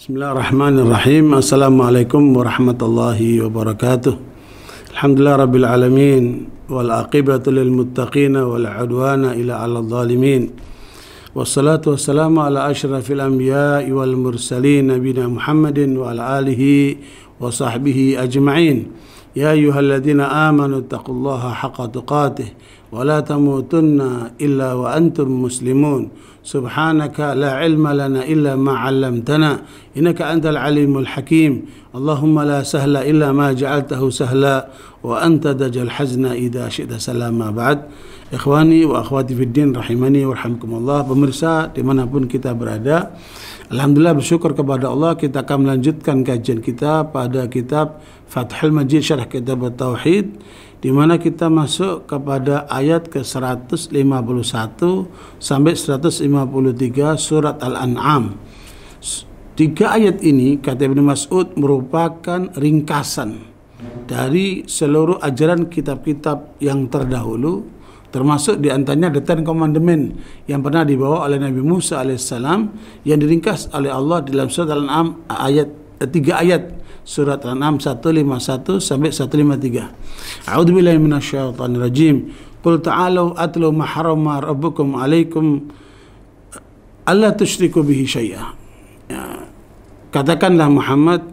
Bismillahirrahmanirrahim. Assalamualaikum warahmatullahi wabarakatuh. Alhamdulillah rabbil alamin wal aqibatu lil muttaqin wal udwana ila 'alal zalimin. Wassalatu wassalamu ala asyrafil anbiya'i wal mursalin nabiyina Muhammadin wa ala alihi wa sahbihi ajma'in. Ya ayyuhalladzina amanu taqullaha haqqa tuqatih wa la tamutunna illa wa antum muslimun. Subhanaka la ilma lana illa ma 'allamtana innaka antal alimul hakim. Allahumma la sahla illa ma ja'altahu sahla wa anta taj'al hazna idza syi'ta salama. Ba'd. Ikhwani wa akhwati fid din rahimani wa rahmakumullah. Pemirsa dimanapun kita berada, alhamdulillah bersyukur kepada Allah, kita akan melanjutkan kajian kita pada kitab Fathul Majid Syarah Kitab Tauhid, di mana kita masuk kepada ayat ke-151 sampai 153 surat Al-An'am. Tiga ayat ini, kata Ibnu Mas'ud, merupakan ringkasan dari seluruh ajaran kitab-kitab yang terdahulu, termasuk diantaranya the Ten Commandment yang pernah dibawa oleh Nabi Musa alaihissalam, yang diringkas oleh Allah dalam surat Al-An'am tiga ayat surat Al-An'am 151 sampai 153. A'udzubillahi minasyaitonir rajim. Qul ta'alu atlu ma harrama rabbukum 'alaikum alla tusyriku bihi syai'a. Ya. Katakanlah Muhammad,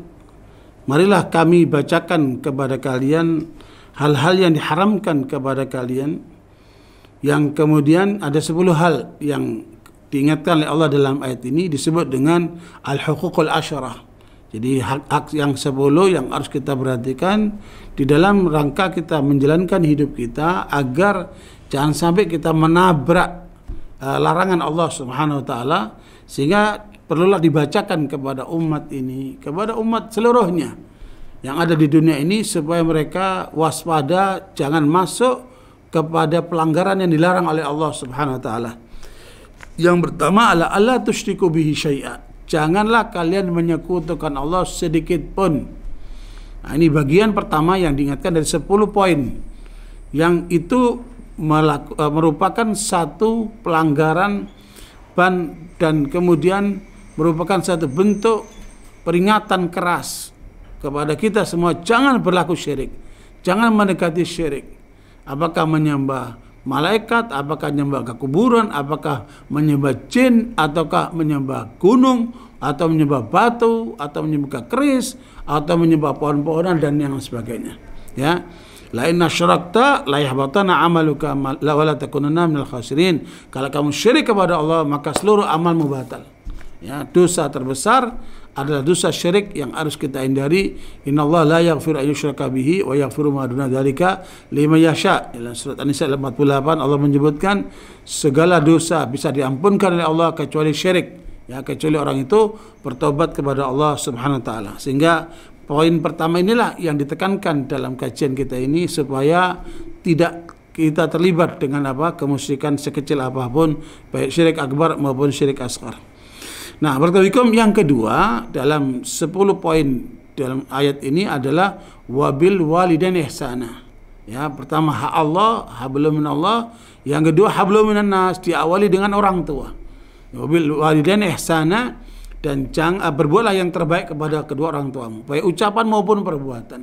marilah kami bacakan kepada kalian hal-hal yang diharamkan kepada kalian, yang kemudian ada 10 hal yang diingatkan oleh Allah dalam ayat ini, disebut dengan al-huququl asyarah. Jadi hak-hak yang 10 yang harus kita perhatikan di dalam rangka kita menjalankan hidup kita, agar jangan sampai kita menabrak larangan Allah Subhanahu wa taala, sehingga perlulah dibacakan kepada umat ini, kepada umat seluruhnya yang ada di dunia ini, supaya mereka waspada jangan masuk kepada pelanggaran yang dilarang oleh Allah Subhanahu wa taala. Yang pertama adalah alla tusyriku bihi syai'a. Janganlah kalian menyekutukan Allah sedikit pun. Nah, ini bagian pertama yang diingatkan dari 10 poin, yang itu merupakan satu pelanggaran dan kemudian merupakan satu bentuk peringatan keras kepada kita semua, jangan berlaku syirik, jangan mendekati syirik. Apakah menyembah malaikat, apakah menyembah ke kuburan, apakah menyembah jin, ataukah menyembah gunung, atau menyembah batu, atau menyembah keris, atau menyembah pohon-pohonan dan yang sebagainya. Ya, la inna asyrakta la yahbatana amaluka wa la takunanna minal khasirin. Kalau kamu syirik kepada Allah, maka seluruh amalmu batal. Ya, dosa terbesar adalah dosa syirik yang harus kita hindari. Innallaha la yaghfiru an yushraka bihi wa yaghfiru ma duna dzalika liman yasha. Dalam surat An-Nisa 48 Allah menyebutkan segala dosa bisa diampunkan oleh Allah kecuali syirik. Ya, kecuali orang itu bertobat kepada Allah Subhanahu wa taala. Sehingga poin pertama inilah yang ditekankan dalam kajian kita ini, supaya tidak kita terlibat dengan kemusyrikan sekecil apapun, baik syirik akbar maupun syirik asghar. Nah, barakallahu yang kedua dalam 10 poin dalam ayat ini adalah wabil walidain ihsana. Ya, pertama hak Allah, hablum minallah. Yang kedua hablum minan nas, diawali dengan orang tua. Wabil walidain ihsana, dan berbuatlah yang terbaik kepada kedua orang tuamu, baik ucapan maupun perbuatan.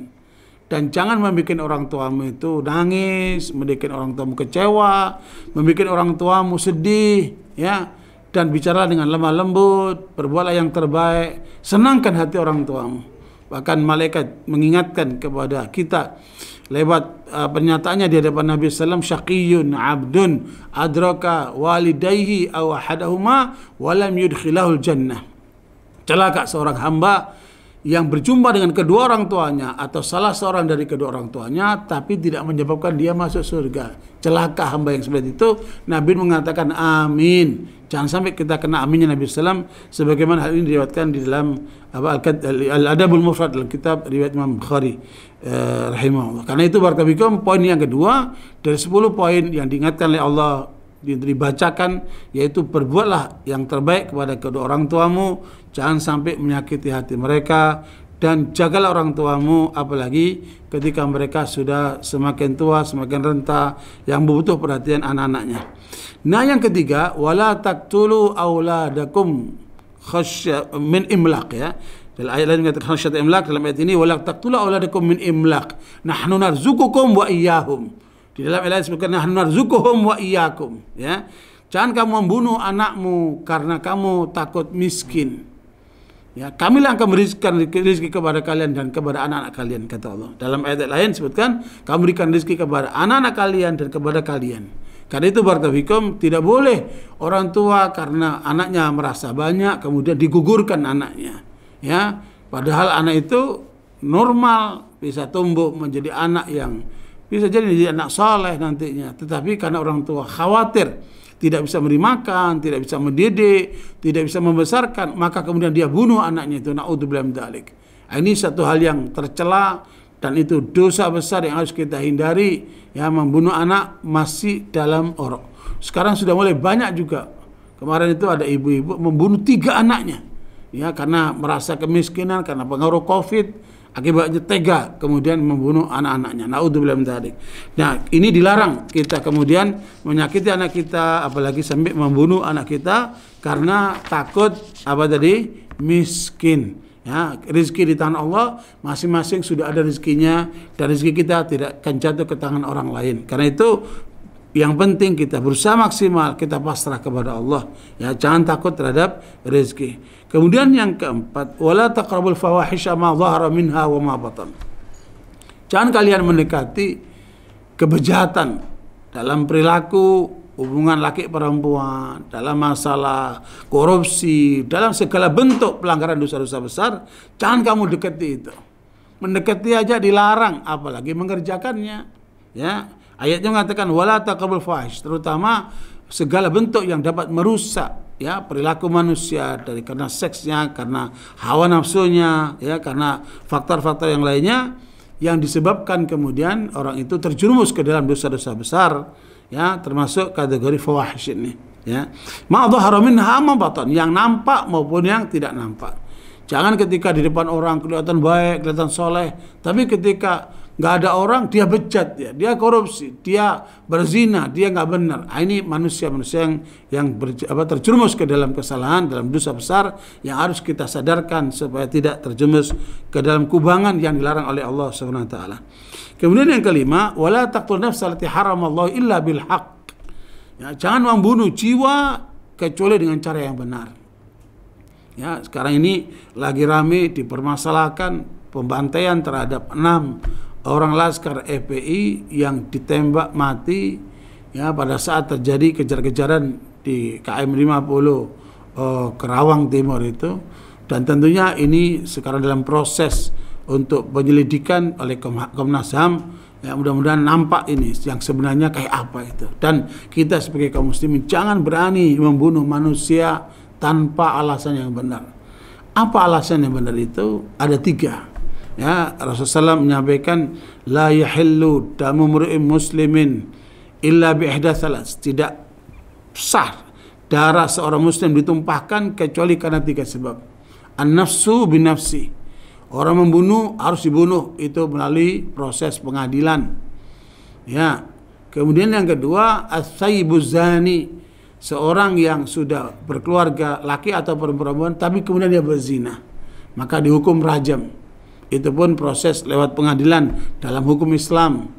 Dan jangan membuat orang tuamu itu nangis, membuat orang tuamu kecewa, membuat orang tuamu sedih, ya. Dan bicara dengan lemah lembut, berbuatlah yang terbaik, senangkan hati orang tuamu. Bahkan malaikat mengingatkan kepada kita lewat pernyataannya di hadapan Nabi sallallahu alaihi wasallam, syaqiyun abdun adraka walidayhi aw ahadahuma wa lam yudkhilahul jannah. Celaka seorang hamba yang berjumpa dengan kedua orang tuanya atau salah seorang dari kedua orang tuanya, tapi tidak menyebabkan dia masuk surga. Celaka hamba yang seperti itu. Nabi mengatakan amin. Jangan sampai kita kena aminnya Nabi SAW, sebagaimana hal ini diriwayatkan di dalam Al-Adabul Mufrad, dalam kitab riwayat Imam Bukhari rahimahullah. Karena itu barakallahu poin yang kedua dari 10 poin yang diingatkan oleh Allah, dibacakan, yaitu berbuatlah yang terbaik kepada kedua orang tuamu, jangan sampai menyakiti hati mereka, dan jagalah orang tuamu, apalagi ketika mereka sudah semakin tua, semakin renta, yang butuh perhatian anak-anaknya. Nah, yang ketiga, wala taqtulu auladakum min imlaq ya. Dalam ayat lain mengatakan khasyat imlaq, dalam ayat ini wala taqtulu auladakum min imlaq nahnu narzuqukum wa iyyahum. Di dalam ayat lain disebutkan nahnu narzuquhum wa iyyakum ya. Jangan kamu membunuh anakmu karena kamu takut miskin. Ya, kamilah akan memberikan rezeki kepada kalian dan kepada anak-anak kalian, kata Allah. Dalam ayat lain disebutkan, kamu berikan rezeki kepada anak-anak kalian dan kepada kalian. Karena itu barakallahu tidak boleh orang tua karena anaknya merasa banyak kemudian digugurkan anaknya. Ya, padahal anak itu normal bisa tumbuh menjadi anak yang bisa jadi anak saleh nantinya. Tetapi karena orang tua khawatir tidak bisa memberi makan, tidak bisa mendidik, tidak bisa membesarkan, maka kemudian dia bunuh anaknya itu. Na'udzubillah min dzalik. Ini satu hal yang tercela dan itu dosa besar yang harus kita hindari. Ya, membunuh anak masih dalam orok. Sekarang sudah mulai banyak juga. Kemarin itu ada ibu-ibu membunuh 3 anaknya. Ya, karena merasa kemiskinan, karena pengaruh Covid. Akibatnya tega kemudian membunuh anak-anaknya. Naudzubillah min dzalik. Nah, ini dilarang kita kemudian menyakiti anak kita, apalagi sampai membunuh anak kita karena takut apa tadi? Miskin. Ya, rezeki di tangan Allah, masing-masing sudah ada rezekinya dan rezeki kita tidak akan jatuh ke tangan orang lain. Karena itu yang penting kita berusaha maksimal, kita pasrah kepada Allah. Ya, jangan takut terhadap rezeki. Kemudian yang keempat, wala taqrabul fawahisha ma dhahara minha wa ma batan. Jangan kalian mendekati kebejahatan dalam perilaku hubungan laki perempuan, dalam masalah korupsi, dalam segala bentuk pelanggaran dosa-dosa besar, jangan kamu dekati itu. Mendekati aja dilarang, apalagi mengerjakannya. Ya, ayatnya mengatakan wala taqrabul fawahish, terutama segala bentuk yang dapat merusak ya perilaku manusia dari karena seksnya, karena hawa nafsunya, ya karena faktor-faktor yang lainnya yang disebabkan kemudian orang itu terjerumus ke dalam dosa-dosa besar, ya termasuk kategori fawahish ini. Ya, ma dhahara minha ma batan, yang nampak maupun yang tidak nampak. Jangan ketika di depan orang kelihatan baik, kelihatan soleh, tapi ketika nggak ada orang dia bejat, dia korupsi, dia berzina, dia nggak benar. Ini manusia-manusia yang terjerumus ke dalam kesalahan, dalam dosa besar yang harus kita sadarkan supaya tidak terjerumus ke dalam kubangan yang dilarang oleh Allah Subhanahu wa taala. Kemudian yang kelima, wala taqtul nafsa allati haramallahu illa bil haqq. Ya, jangan membunuh jiwa kecuali dengan cara yang benar. Ya, sekarang ini lagi rame dipermasalahkan pembantaian terhadap 6 orang laskar FPI yang ditembak mati ya pada saat terjadi kejar-kejaran di KM 50 Kerawang Timur itu, dan tentunya ini sekarang dalam proses untuk penyelidikan oleh Komnas HAM. Ya, mudah-mudahan nampak ini yang sebenarnya kayak apa itu. Dan kita sebagai kaum muslimin jangan berani membunuh manusia tanpa alasan yang benar. Apa alasan yang benar itu? Ada 3. Ya, Rasulullah SAW menyampaikan la yahillu damu mri'in muslimin illa bi ihda thalas. Tidak sah darah seorang muslim ditumpahkan kecuali karena 3 sebab. An-nafsu binafsi. Orang membunuh harus dibunuh itu melalui proses pengadilan. Ya. Kemudian yang kedua, as-sayyibuz zani. Seorang yang sudah berkeluarga, laki atau perempuan, tapi kemudian dia berzina, maka dihukum rajam. Itu pun proses lewat pengadilan dalam hukum Islam.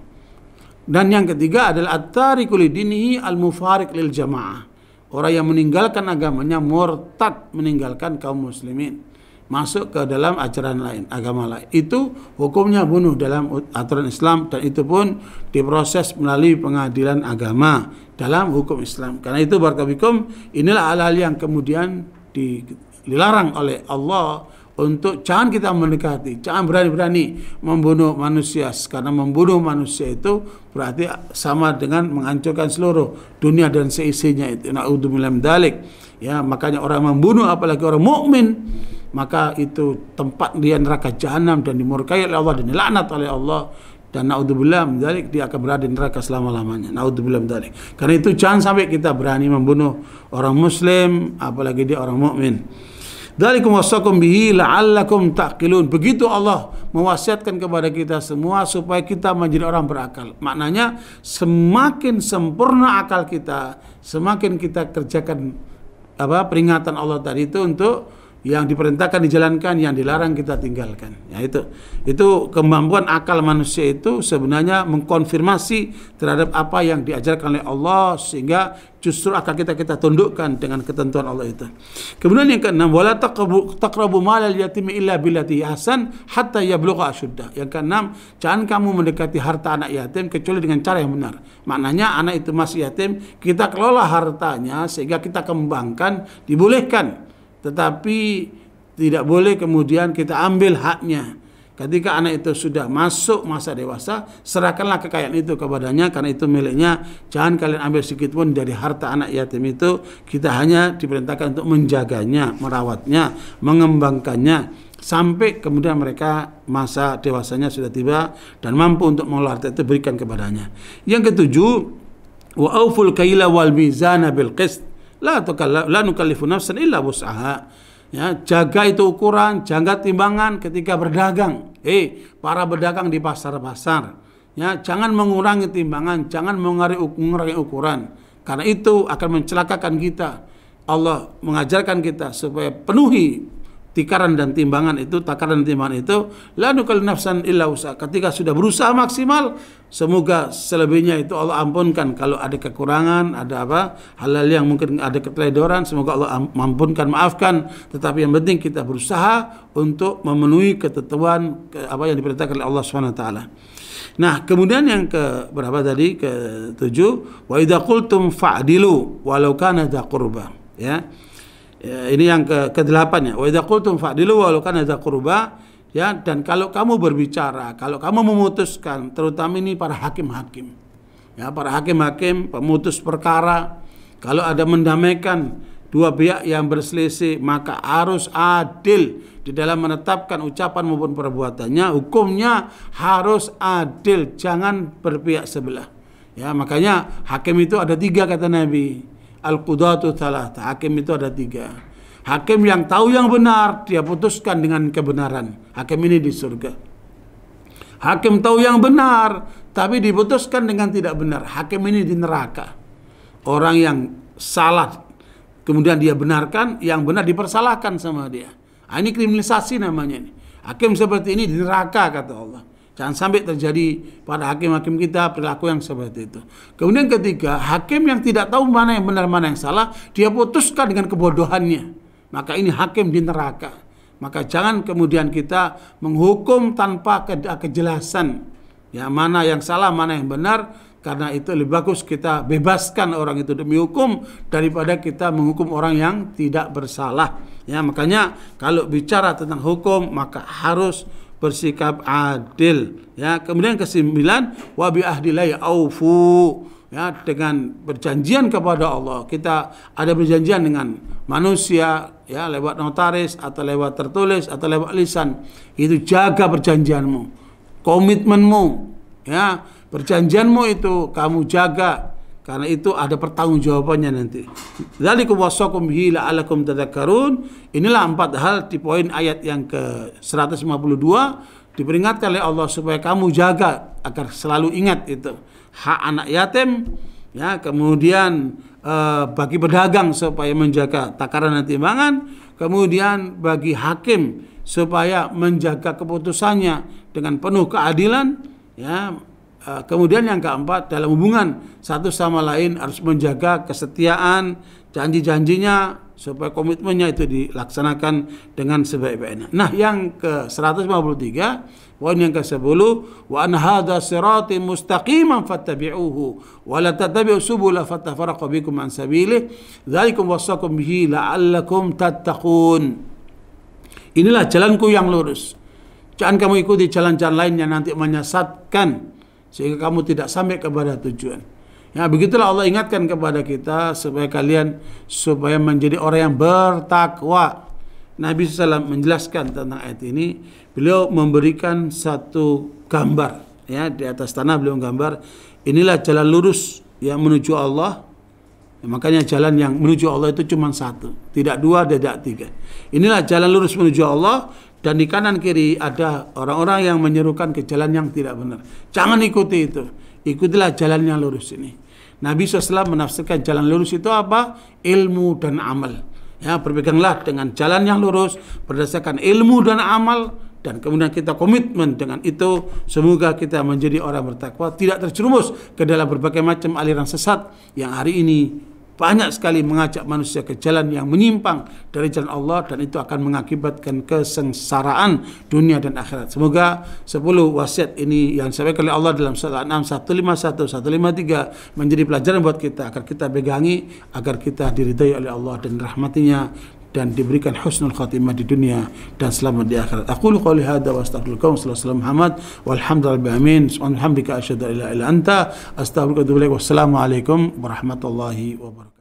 Dan yang ketiga adalah at-tariku lidinihi al-mufariq lil jamaah. Orang yang meninggalkan agamanya, murtad, meninggalkan kaum muslimin, masuk ke dalam ajaran lain, agama lain. Itu hukumnya bunuh dalam aturan Islam, dan itu pun diproses melalui pengadilan agama dalam hukum Islam. Karena itu barakallahu inilah hal-hal yang kemudian dilarang oleh Allah untuk jangan kita mendekati, jangan berani-berani membunuh manusia, karena membunuh manusia itu berarti sama dengan menghancurkan seluruh dunia dan seisinya itu. Na'udzubillah min dzalik. Ya, makanya orang membunuh apalagi orang mukmin, maka itu tempat dia neraka jahanam dan dimurkai oleh Allah dan dilaknat oleh Allah, dan naudzubillah min dzalik dia akan berada di neraka selama-lamanya. Naudzubillah min dzalik. Karena itu jangan sampai kita berani membunuh orang muslim apalagi dia orang mukmin. Dzalikum wasaqum bihi la'allakum taqilun. Begitu Allah mewasiatkan kepada kita semua supaya kita menjadi orang berakal. Maknanya semakin sempurna akal kita, semakin kita kerjakan peringatan Allah tadi itu untuk yang diperintahkan dijalankan, yang dilarang kita tinggalkan. Ya, itu kemampuan akal manusia itu sebenarnya mengkonfirmasi terhadap apa yang diajarkan oleh Allah, sehingga justru akal kita tundukkan dengan ketentuan Allah itu. Kemudian yang keenam, wala taqrabu malal yatimi illa billati ahsan hatta yablugha asyuddah. Yang keenam, jangan kamu mendekati harta anak yatim kecuali dengan cara yang benar. Maknanya anak itu masih yatim, kita kelola hartanya sehingga kita kembangkan, dibolehkan. Tetapi tidak boleh kemudian kita ambil haknya. Ketika anak itu sudah masuk masa dewasa, serahkanlah kekayaan itu kepadanya, karena itu miliknya. Jangan kalian ambil sedikit pun dari harta anak yatim itu. Kita hanya diperintahkan untuk menjaganya, merawatnya, mengembangkannya, sampai kemudian mereka masa dewasanya sudah tiba dan mampu untuk mengelola harta itu, berikan kepadanya. Yang ketujuh, wa auful kaila wal mizana bil qist. La nukallifu nafsan illa wus'aha. Ya, jaga itu ukuran, jaga timbangan ketika berdagang. Para pedagang di pasar-pasar, ya, jangan mengurangi timbangan, jangan mengurangi ukuran, karena itu akan mencelakakan kita. Allah mengajarkan kita supaya penuhi tikaran dan timbangan itu, takaran dan timbangan itu. La nukallifu nafsan illa wus'aha. Ketika sudah berusaha maksimal, semoga selebihnya itu Allah ampunkan. Kalau ada kekurangan, ada hal-hal yang mungkin ada keteledoran, semoga Allah ampunkan, maafkan. Tetapi yang penting kita berusaha untuk memenuhi ketentuan apa yang diperintahkan oleh Allah SWT. Nah, kemudian yang ke berapa tadi? Ke-7, wa idza qultum fa'dilu walau kana dza qurba. Ya. Ini yang ke-8 ya. Wa idza qultum fa'dilu walau kana dza qurba. Ya, dan kalau kamu berbicara, kalau kamu memutuskan, terutama ini para hakim-hakim. Ya, para hakim-hakim pemutus perkara, kalau ada mendamaikan dua pihak yang berselisih, maka harus adil di dalam menetapkan ucapan maupun perbuatannya. Hukumnya harus adil, jangan berpihak sebelah. Ya, makanya hakim itu ada 3 kata Nabi. Al-qudatu thalatha. Hakim itu ada 3. Hakim yang tahu yang benar, dia putuskan dengan kebenaran. Hakim ini di surga. Hakim tahu yang benar, tapi diputuskan dengan tidak benar. Hakim ini di neraka. Orang yang salah, kemudian dia benarkan, yang benar dipersalahkan sama dia. Nah, ini kriminalisasi namanya ini. Hakim seperti ini di neraka, kata Allah. Jangan sampai terjadi pada hakim-hakim kita perilaku yang seperti itu. Kemudian ketiga, hakim yang tidak tahu mana yang benar, mana yang salah, dia putuskan dengan kebodohannya. Maka ini hakim di neraka. Maka jangan kemudian kita menghukum tanpa kejelasan. Ya, mana yang salah, mana yang benar. Karena itu lebih bagus kita bebaskan orang itu demi hukum daripada kita menghukum orang yang tidak bersalah. Ya, makanya kalau bicara tentang hukum maka harus bersikap adil. Ya, kemudian ke-9, wa bi ahdillahi aufu. Ya, dengan berjanjian kepada Allah. Kita ada berjanjian dengan manusia, ya, lewat notaris atau lewat tertulis atau lewat lisan. Itu jaga perjanjianmu, komitmenmu, ya, perjanjianmu itu kamu jaga. Karena itu ada pertanggungjawabannya nanti. Dzalikum wasaqum bihi la'allakum tadhakkarun. Inilah 4 hal di poin ayat yang ke-152 diperingatkan oleh Allah supaya kamu jaga agar selalu ingat itu. Hak anak yatim, ya, kemudian bagi pedagang supaya menjaga takaran dan timbangan, kemudian bagi hakim supaya menjaga keputusannya dengan penuh keadilan, ya. Kemudian yang keempat, dalam hubungan satu sama lain harus menjaga kesetiaan, janji-janjinya supaya komitmennya itu dilaksanakan dengan sebaik-baiknya. Nah, yang ke-153, poin yang ke-10, wa an hadza sirati mustaqiman fattabi'uhu wa la tattabi'u subula fatafarraqu bikum an sabilihi dzalikum wasaqum bihi la'allakum tattaqun. Inilah jalanku yang lurus. Jangan kamu ikuti jalan-jalan lain yang nanti menyesatkan sehingga kamu tidak sampai kepada tujuan. Ya, begitulah Allah ingatkan kepada kita supaya kalian menjadi orang yang bertakwa. Nabi SAW menjelaskan tentang ayat ini. Beliau memberikan satu gambar, ya, di atas tanah beliau gambar, inilah jalan lurus yang menuju Allah. Ya, makanya jalan yang menuju Allah itu cuma satu, tidak 2, tidak 3. Inilah jalan lurus menuju Allah. Dan di kanan kiri ada orang-orang yang menyerukan ke jalan yang tidak benar. Jangan ikuti itu. Ikutilah jalan yang lurus ini. Nabi SAW menafsirkan jalan lurus itu apa? Ilmu dan amal. Ya, berpeganglah dengan jalan yang lurus berdasarkan ilmu dan amal, dan kemudian kita komitmen dengan itu. Semoga kita menjadi orang bertakwa, tidak terjerumus ke dalam berbagai macam aliran sesat yang hari ini banyak sekali mengajak manusia ke jalan yang menyimpang dari jalan Allah, dan itu akan mengakibatkan kesengsaraan dunia dan akhirat. Semoga 10 wasiat ini yang disampaikan oleh Allah dalam surah Al-An'am 151, 153 menjadi pelajaran buat kita, agar kita pegangi, agar kita diridai oleh Allah dan rahmatinya, dan diberikan husnul khatimah di dunia dan selamat di akhirat. Aqulu qawli hadza wa astaghfirullaha wa sallallahu Muhammad walhamdulillahi amin. Subhanallah asyhadu an la ilaha illa anta astaghfiruka wa atubu ilaik. Wassalamu alaikum warahmatullahi wabarakatuh.